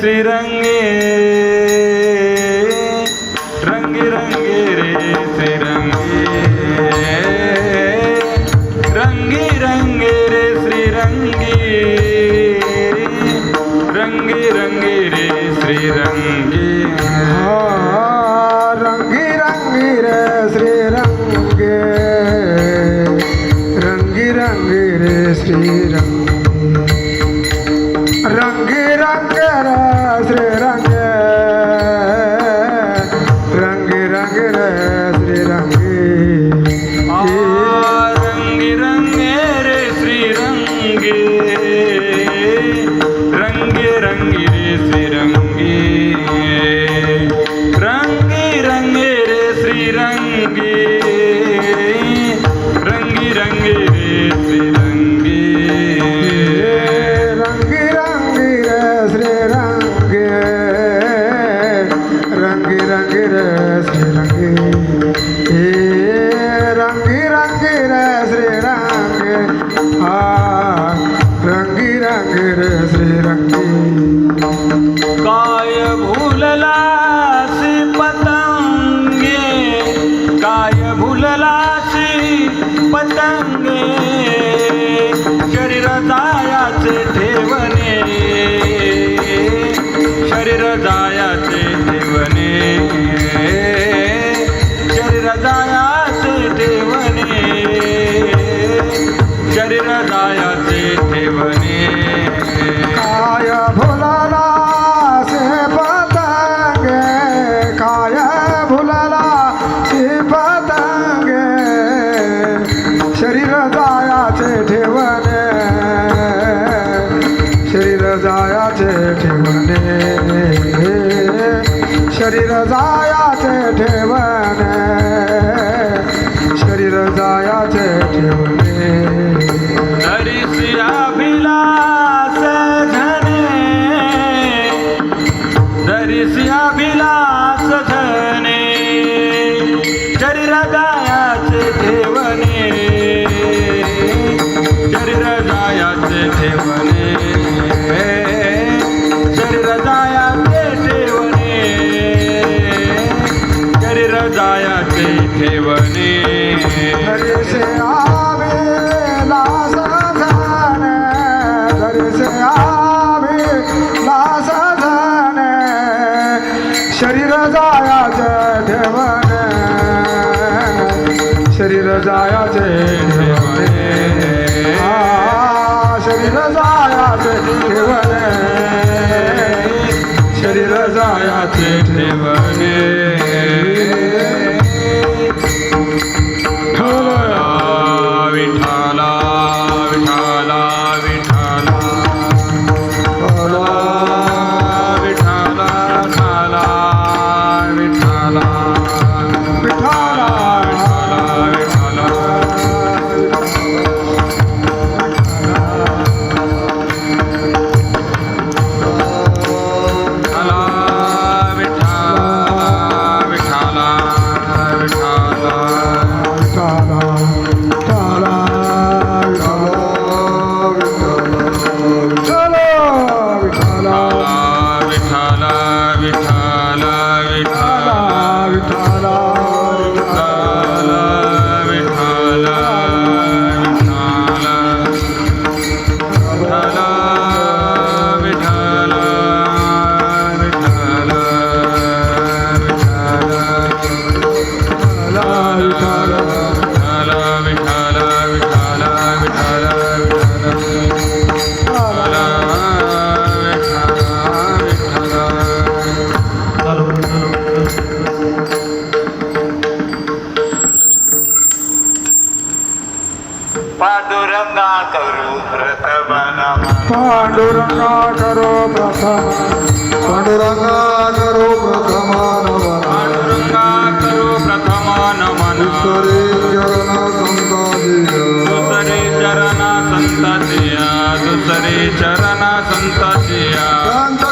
श्रीरंगे रंगे रंगे रे श्रीरंगे रंगे रंगे रे श्रीरंगे रंगे रंगे रे श्रीरंगे रंगी रंगी रे श्रीरंगे रंगी रंगी रे श्रीरंगे रंगी रंगे रे श्रीरंगे रंगी रंगी रे श्रीरंगे रंगे रंगे रे श्रीरंगे रंगे रंगे रे श्रीरंगे रंगे रंगे रे श्रीरंगे रंगे रंगे रे श्रीरंगे रंगी रंगी रे श्रीरंगे रंगी रंगी रे श्रीरंगे रंगी रंगी रे श्रीरंगे रंगी रंगी रे श्रीरंगे काय भूलला सी पतंगे काय भूलला सी पतंगे शरीर जायाचे ठेवणे शरीर जायाचे ठेवणे शरीर जायाचे ठेवणे शरीर जायाचे ठेवणे काय भुलला से पतंगे काय भुलला से पतंगे शरीर जायाचे ठेवणे शरीर जायाचे ठेवणे शरीर जायाचे ठेवणे शरीर जायाचे ठेवणे धरिसिया विलास धने धरिसिया विलास धने शरीर जायाचे ठेवणे शरीर जायाचे ठेवणे शरीर जायाचे ठेवणे शरीर जायाचे ठेवणे घरी से आवे लास धने घरी से आवे लास धने शरीर जायाचे ठेवणे शरीर जायाचे ठेवणे शरीर जायाचे ठेवणे शरीर जायाचे ठेवणे विठाला विठाला विठाला विठाला ठाला विठाला विठाला विठाला पांडुरंगा करू प्रथम नमः पांडुरंगा करो प्रथम पांडुरंगा करो प्रथम नमन पांडुरंगा करू प्रथम नमन दुसरे चरण संताजिया दुसरे चरण संततिया दुसरे चरण संततिया संत